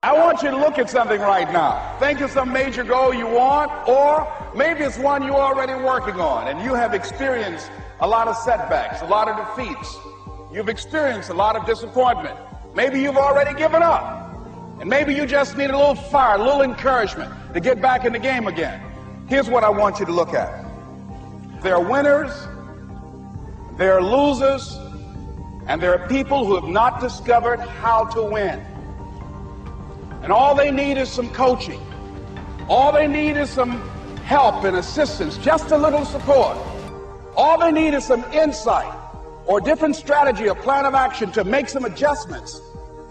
I want you to look at something right now. Think of some major goal you want, or maybe it's one you're already working on and you have experienced a lot of setbacks, a lot of defeats. You've experienced a lot of disappointment. Maybe you've already given up. And maybe you just need a little fire, a little encouragement to get back in the game again. Here's what I want you to look at. There are winners, there are losers, and there are people who have not discovered how to win. And all they need is some coaching. All they need is some help and assistance, just a little support. All they need is some insight or different strategy or plan of action to make some adjustments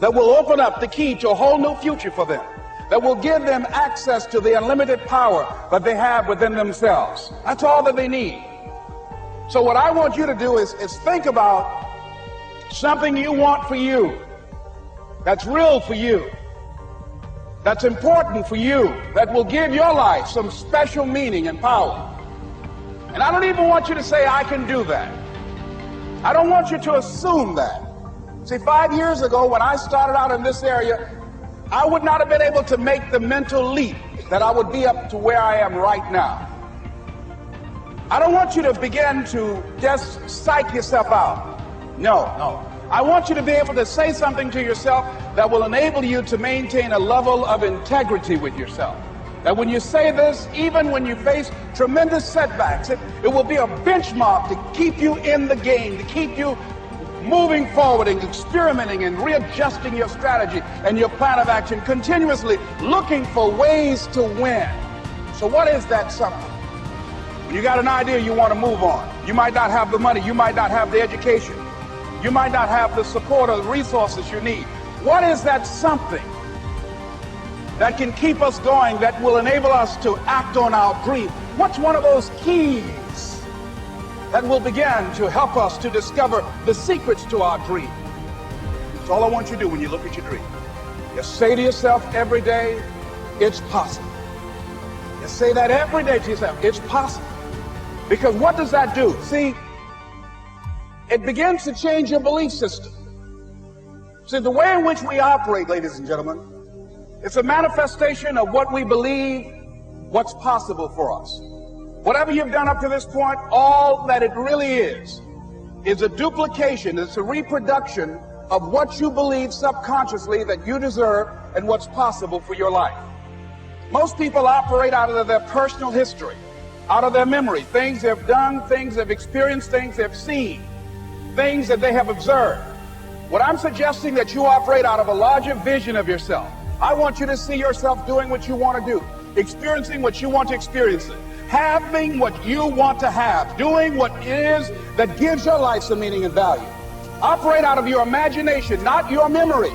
that will open up the key to a whole new future for them, that will give them access to the unlimited power that they have within themselves. That's all that they need. So what I want you to do is think about something you want for you, that's real for you, that's important for you, that will give your life some special meaning and power. And I don't even want you to say, I can do that. I don't want you to assume that. See, 5 years ago, when I started out in this area, I would not have been able to make the mental leap that I would be up to where I am right now. I don't want you to begin to just psych yourself out. No. I want you to be able to say something to yourself that will enable you to maintain a level of integrity with yourself. That when you say this, even when you face tremendous setbacks, it will be a benchmark to keep you in the game, to keep you moving forward and experimenting and readjusting your strategy and your plan of action, continuously looking for ways to win. So what is that something? When you got an idea you want to move on, you might not have the money, you might not have the education, you might not have the support or the resources you need. What is that something that can keep us going, that will enable us to act on our dream? What's one of those keys that will begin to help us to discover the secrets to our dream? That's all I want you to do when you look at your dream. You say to yourself every day, it's possible. You say that every day to yourself, it's possible. Because what does that do? See, it begins to change your belief system. See, the way in which we operate, ladies and gentlemen, it's a manifestation of what we believe, what's possible for us. Whatever you've done up to this point, all that it really is a duplication, it's a reproduction of what you believe subconsciously that you deserve and what's possible for your life. Most people operate out of their personal history, out of their memory, things they've done, things they've experienced, things they've seen, things that they have observed. What I'm suggesting that you operate out of a larger vision of yourself. I want you to see yourself doing what you want to do, experiencing what you want to experience, having what you want to have, doing what it is that gives your life some meaning and value. Operate out of your imagination, not your memory.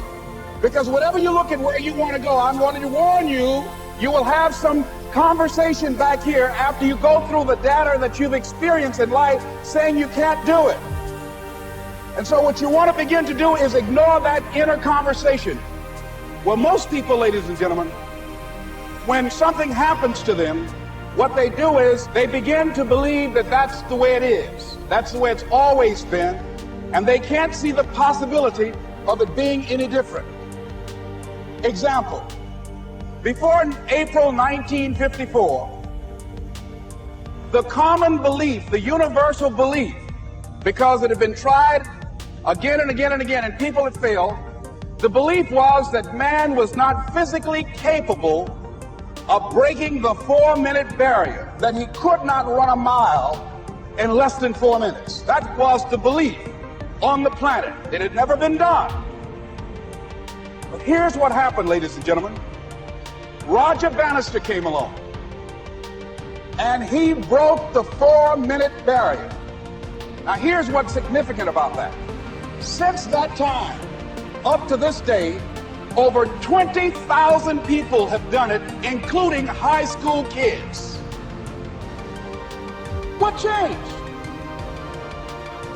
Because whatever you look at where you want to go, I'm going to warn you, you will have some conversation back here after you go through the data that you've experienced in life saying you can't do it. And so what you want to begin to do is ignore that inner conversation. Well, most people, ladies and gentlemen, when something happens to them, what they do is they begin to believe that that's the way it is. That's the way it's always been. And they can't see the possibility of it being any different. Example, before April 1954, the common belief, the universal belief, because it had been tried again and again and again and people had failed, the belief was that man was not physically capable of breaking the 4-minute barrier, that he could not run a mile in less than 4 minutes. That was the belief on the planet. It had never been done. But here's what happened, ladies and gentlemen. Roger Bannister came along, and he broke the 4-minute barrier. Now here's what's significant about that. Since that time, up to this day, over 20,000 people have done it, including high school kids. What changed?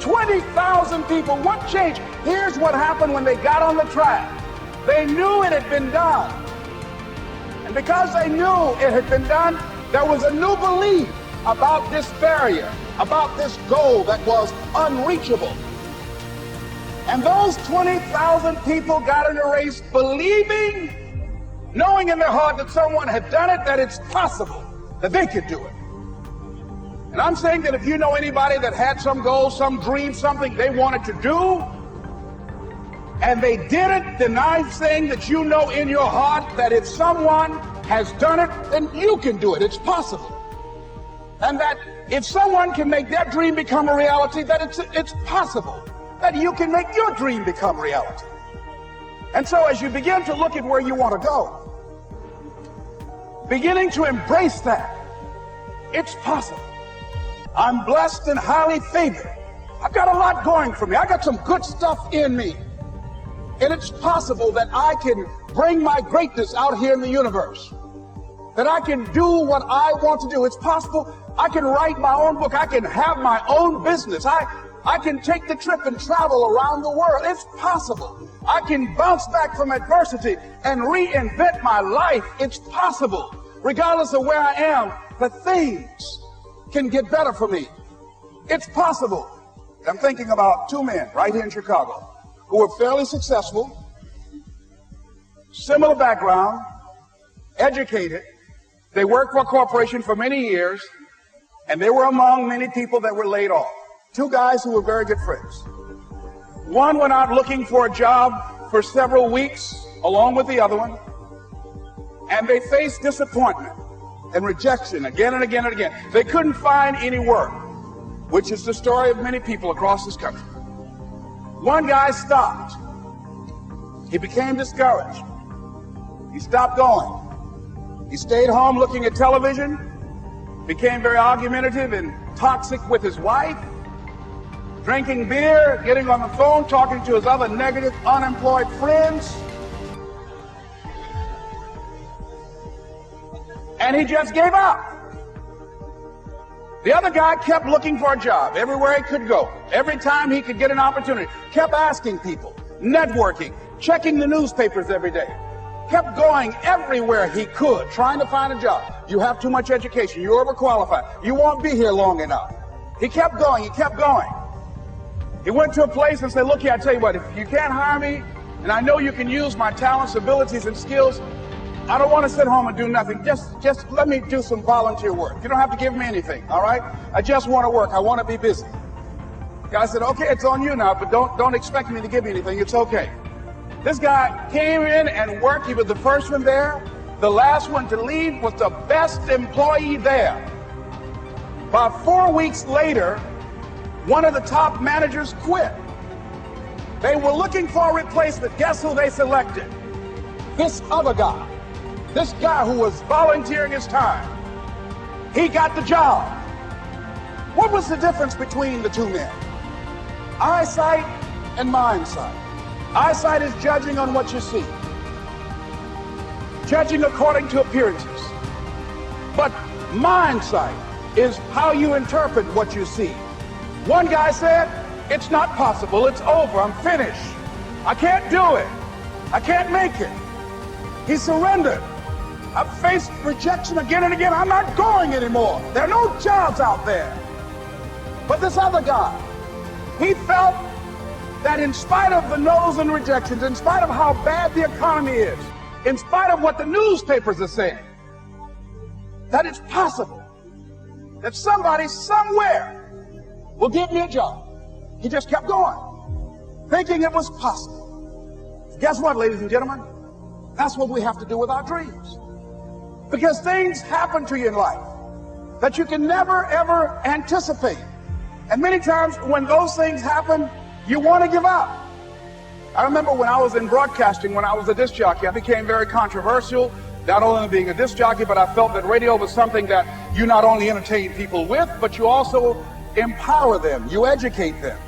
20,000 people, what changed? Here's what happened when they got on the track. They knew it had been done. And because they knew it had been done, there was a new belief about this barrier, about this goal that was unreachable. And those 20,000 people got in a race believing knowing in their heart that someone had done it, that it's possible that they could do it. And I'm saying that if you know anybody that had some goal, some dream, something they wanted to do, and they did it, then I'm saying that you know in your heart that if someone has done it, then you can do it. It's possible. And that if someone can make their dream become a reality, that it's possible that you can make your dream become reality. And so as you begin to look at where you want to go, beginning to embrace that, it's possible. I'm blessed and highly favored. I've got a lot going for me. I got some good stuff in me. And it's possible that I can bring my greatness out here in the universe. That I can do what I want to do. It's possible I can write my own book. I can have my own business. I can take the trip and travel around the world. It's possible. I can bounce back from adversity and reinvent my life. It's possible. Regardless of where I am, the things can get better for me. It's possible. I'm thinking about two men right here in Chicago who were fairly successful, similar background, educated. They worked for a corporation for many years, and they were among many people that were laid off. Two guys who were very good friends. One went out looking for a job for several weeks along with the other one, and they faced disappointment and rejection again and again and again. They couldn't find any work, which is the story of many people across this country. One guy stopped. He became discouraged. He stopped going. He stayed home looking at television, became very argumentative and toxic with his wife, drinking beer, getting on the phone, talking to his other negative, unemployed friends. And he just gave up. The other guy kept looking for a job everywhere he could go. Every time he could get an opportunity, kept asking people, networking, checking the newspapers every day. Kept going everywhere he could, trying to find a job. You have too much education. You're overqualified. You won't be here long enough. He kept going. He kept going. He went to a place and said, look here, I tell you what, if you can't hire me, and I know you can use my talents, abilities, and skills, I don't want to sit home and do nothing. Just let me do some volunteer work. You don't have to give me anything, all right? I just want to work. I want to be busy. The guy said, okay, it's on you now, but don't expect me to give you anything. It's okay. This guy came in and worked. He was the first one there. The last one to leave was the best employee there. About 4 weeks later, one of the top managers quit. They were looking for a replacement. Guess who they selected? This other guy. This guy who was volunteering his time. He got the job. What was the difference between the two men? Eyesight and mindsight. Eyesight is judging on what you see. Judging according to appearances. But mindsight is how you interpret what you see. One guy said, it's not possible, it's over, I'm finished. I can't do it. I can't make it. He surrendered. I've faced rejection again and again. I'm not going anymore. There are no jobs out there. But this other guy, he felt that in spite of the no's and rejections, in spite of how bad the economy is, in spite of what the newspapers are saying, that it's possible that somebody somewhere will give me a job. He just kept going, thinking it was possible. Guess what, ladies and gentlemen? That's what we have to do with our dreams. Because things happen to you in life that you can never, ever anticipate. And many times when those things happen, you want to give up. I remember when I was in broadcasting, when I was a disc jockey, I became very controversial, not only being a disc jockey, but I felt that radio was something that you not only entertain people with, but you also empower them, you educate them.